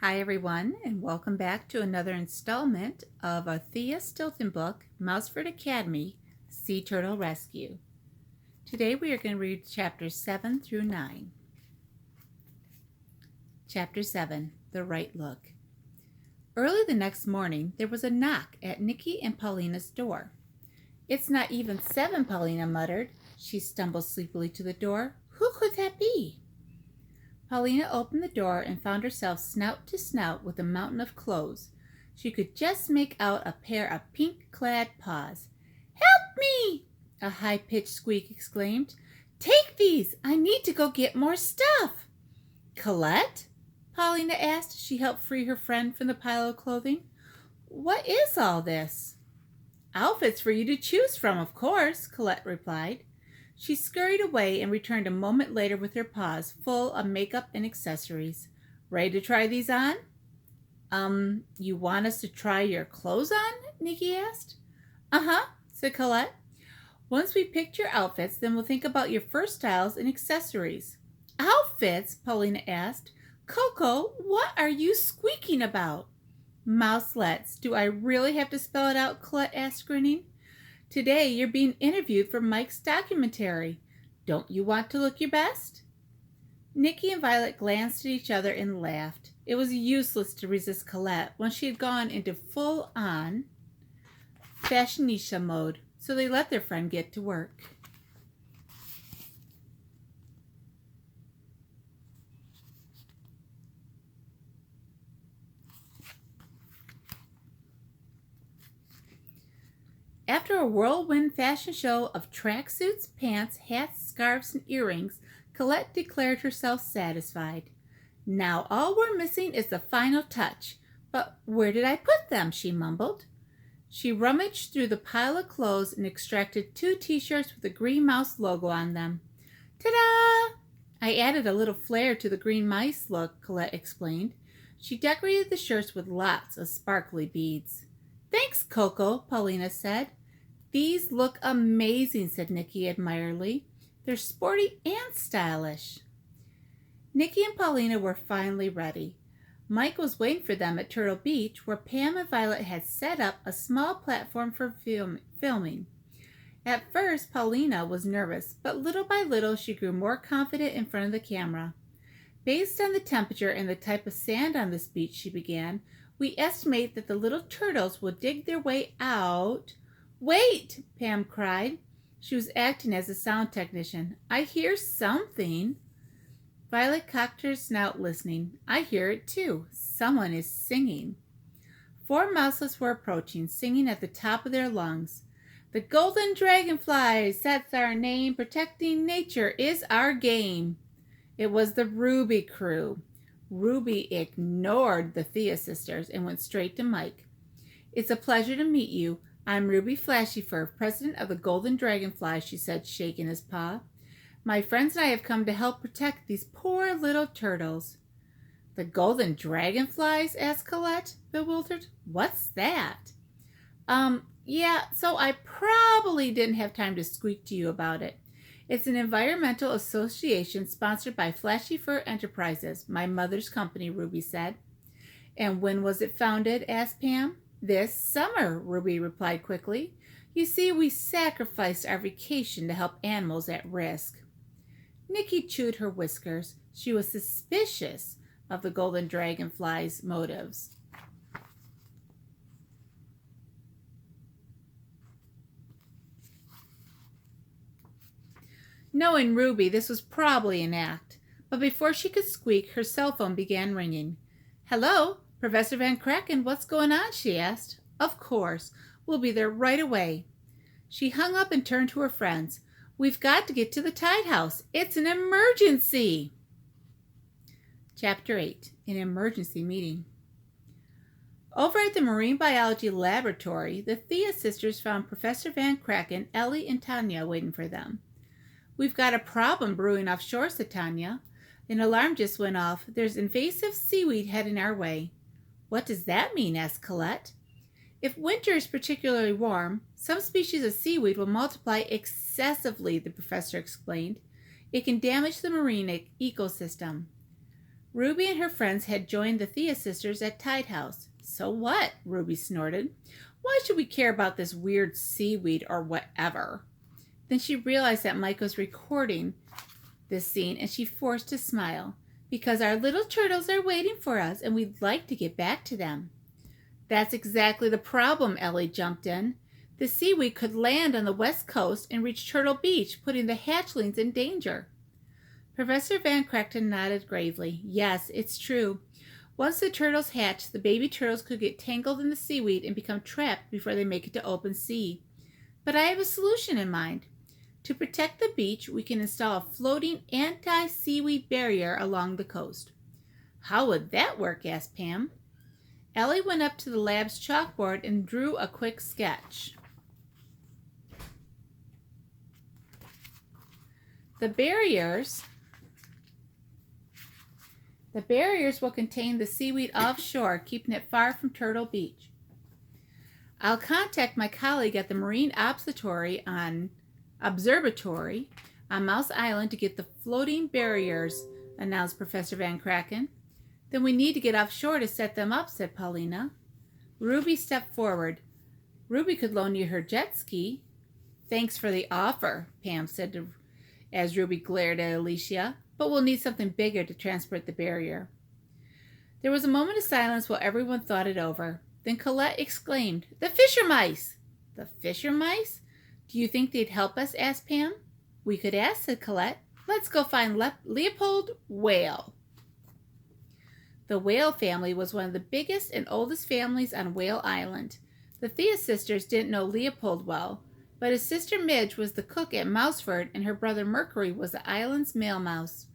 Hi everyone, and welcome back to another installment of a Thea Stilton book, Mouseford Academy, Sea Turtle Rescue. Today we are going to read chapters 7 through 9. Chapter 7, The Right Look. Early the next morning, there was a knock at Nikki and Paulina's door. "It's not even 7, Paulina muttered. She stumbled sleepily to the door. "Who could that be?" Paulina opened the door and found herself snout to snout with a mountain of clothes. She could just make out a pair of pink-clad paws. "Help me!" a high-pitched squeak exclaimed. "Take these! I need to go get more stuff." "Colette?" Paulina asked as she helped free her friend from the pile of clothing. "What is all this?" "Outfits for you to choose from, of course," Colette replied. She scurried away and returned a moment later with her paws full of makeup and accessories. "Ready to try these on?" You want us to try your clothes on?" Nikki asked. "Uh-huh," said Colette. "Once we picked your outfits, then we'll think about your first styles and accessories." "Outfits?" Paulina asked. "Coco, what are you squeaking about?" "Mouselets. Do I really have to spell it out?" Colette asked, grinning. "Today you're being interviewed for Mike's documentary. Don't you want to look your best?" Nikki and Violet glanced at each other and laughed. It was useless to resist Colette once she had gone into full-on fashionista mode, so they let their friend get to work. After a whirlwind fashion show of tracksuits, pants, hats, scarves, and earrings, Colette declared herself satisfied. "Now all we're missing is the final touch. But where did I put them?" she mumbled. She rummaged through the pile of clothes and extracted 2 t-shirts with the Green Mouse logo on them. "Ta-da! I added a little flair to the Green Mice look," Colette explained. She decorated the shirts with lots of sparkly beads. "Thanks, Coco," Paulina said. "These look amazing," said Nikki admiringly. "They're sporty and stylish." Nikki and Paulina were finally ready. Mike was waiting for them at Turtle Beach, where Pam and Violet had set up a small platform for filming. At first, Paulina was nervous, but little by little she grew more confident in front of the camera. "Based on the temperature and the type of sand on this beach," she began, "we estimate that the little turtles will dig their way out." "Wait!" Pam cried. She was acting as a sound technician. "I hear something." Violet cocked her snout, listening. "I hear it too. Someone is singing." 4 mouselets were approaching, singing at the top of their lungs. "The golden dragonflies, that's our name. Protecting nature is our game." It was the Ruby crew. Ruby ignored the Thea sisters and went straight to Mike. "It's a pleasure to meet you. I'm Ruby Flashyfur, president of the Golden Dragonflies," she said, shaking his paw. "My friends and I have come to help protect these poor little turtles." "The Golden Dragonflies?" asked Colette, bewildered. "What's that?" Yeah, so I probably didn't have time to squeak to you about it. It's an environmental association sponsored by Flashyfur Enterprises, my mother's company," Ruby said. "And when was it founded?" asked Pam. "This summer," Ruby replied quickly. "You see, we sacrificed our vacation to help animals at risk." Nikki chewed her whiskers. She was suspicious of the Golden Dragonfly's motives. Knowing Ruby, this was probably an act. But before she could squeak, her cell phone began ringing. "Hello? Professor Van Kraken, what's going on?" she asked. "Of course. We'll be there right away." She hung up and turned to her friends. "We've got to get to the Tide House. It's an emergency." Chapter 8, An Emergency Meeting. Over at the Marine Biology Laboratory, the Thea sisters found Professor Van Kraken, Ellie, and Tanya waiting for them. "We've got a problem brewing offshore," said Tanya. "An alarm just went off. There's invasive seaweed heading our way." "What does that mean?" asked Colette. "If winter is particularly warm, some species of seaweed will multiply excessively," the professor explained. "It can damage the marine ecosystem." Ruby and her friends had joined the Thea sisters at Tide House. So what? Ruby snorted. Why should we care about this weird seaweed or whatever? Then she realized that Mike was recording this scene and she forced a smile. Because our little turtles are waiting for us and we'd like to get back to them. That's exactly the problem, Ellie jumped in. The seaweed could land on the west coast and reach Turtle Beach, putting the hatchlings in danger. Professor Van Crackton nodded gravely. Yes, it's true. Once the turtles hatch, the baby turtles could get tangled in the seaweed and become trapped before they make it to open sea. But I have a solution in mind. To protect the beach, we can install a floating anti-seaweed barrier along the coast. How would that work? Asked Pam. Ellie went up to the lab's chalkboard and drew a quick sketch. The barriers will contain the seaweed offshore, keeping it far from Turtle Beach. I'll contact my colleague at the Marine Observatory on Mouse Island to get the floating barriers, announced Professor Van Cracken. Then we need to get offshore to set them up, said Paulina. Ruby stepped forward. Ruby could loan you her jet ski. Thanks for the offer, Pam said as Ruby glared at Alicia, but we'll need something bigger to transport the barrier. There was a moment of silence while everyone thought it over. Then Colette exclaimed, The fisher mice! The fisher mice? Do you think they'd help us? Asked Pam. We could ask, said Colette. Let's go find Leopold Whale. The Whale family was one of the biggest and oldest families on Whale Island. The Thea sisters didn't know Leopold well, but his sister Midge was the cook at Mouseford and her brother Mercury was the island's male mouse.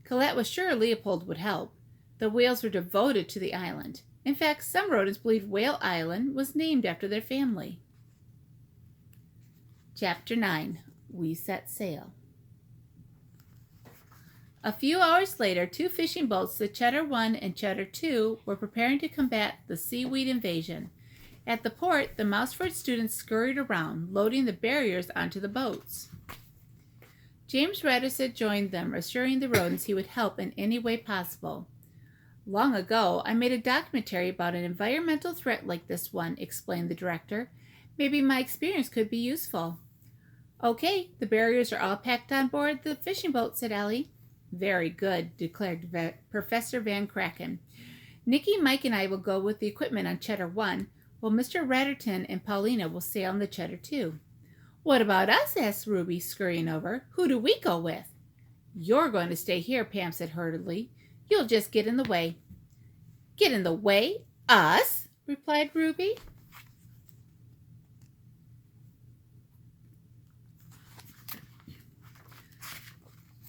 Colette was sure Leopold would help. The whales were devoted to the island. In fact, some rodents believed Whale Island was named after their family. Chapter 9. We Set Sail. A few hours later, 2 fishing boats, the Cheddar 1 and Cheddar 2, were preparing to combat the seaweed invasion. At the port, the Mouseford students scurried around, loading the barriers onto the boats. James Redis had joined them, assuring the rodents he would help in any way possible. Long ago, I made a documentary about an environmental threat like this one, explained the director. Maybe my experience could be useful. Okay, the barriers are all packed on board the fishing boat, said Ellie. Very good, declared Professor Van Cracken. Nicky, Mike, and I will go with the equipment on Cheddar 1, while Mr. Ratterton and Paulina will sail on the Cheddar 2. What about us? Asked Ruby, scurrying over. Who do we go with? You're going to stay here, Pam said hurriedly. You'll just get in the way. Get in the way? Us? Replied Ruby.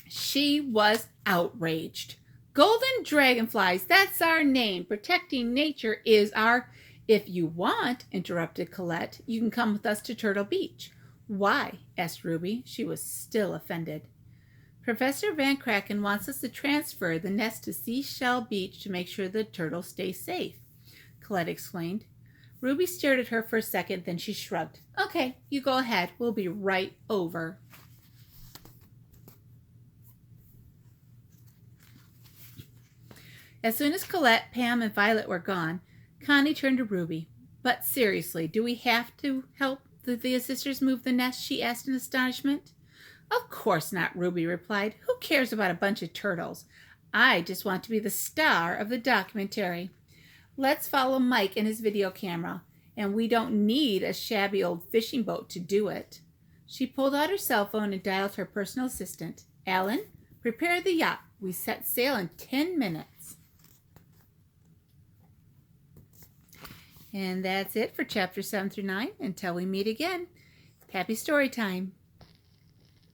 She was outraged. Golden dragonflies, that's our name. Protecting nature is our... If you want, interrupted Colette, you can come with us to Turtle Beach. Why? Asked Ruby. She was still offended. Professor Van Cracken wants us to transfer the nest to Seashell Beach to make sure the turtles stay safe, Colette explained. Ruby stared at her for a second, then she shrugged. Okay, you go ahead. We'll be right over. As soon as Colette, Pam, and Violet were gone, Connie turned to Ruby. But seriously, do we have to help the Thea sisters move the nest? She asked in astonishment. Of course not, Ruby replied. Who cares about a bunch of turtles? I just want to be the star of the documentary. Let's follow Mike and his video camera, and we don't need a shabby old fishing boat to do it. She pulled out her cell phone and dialed her personal assistant. Alan, prepare the yacht. We set sail in 10 minutes. And that's it for chapter 7 through 9. Until we meet again, happy story time.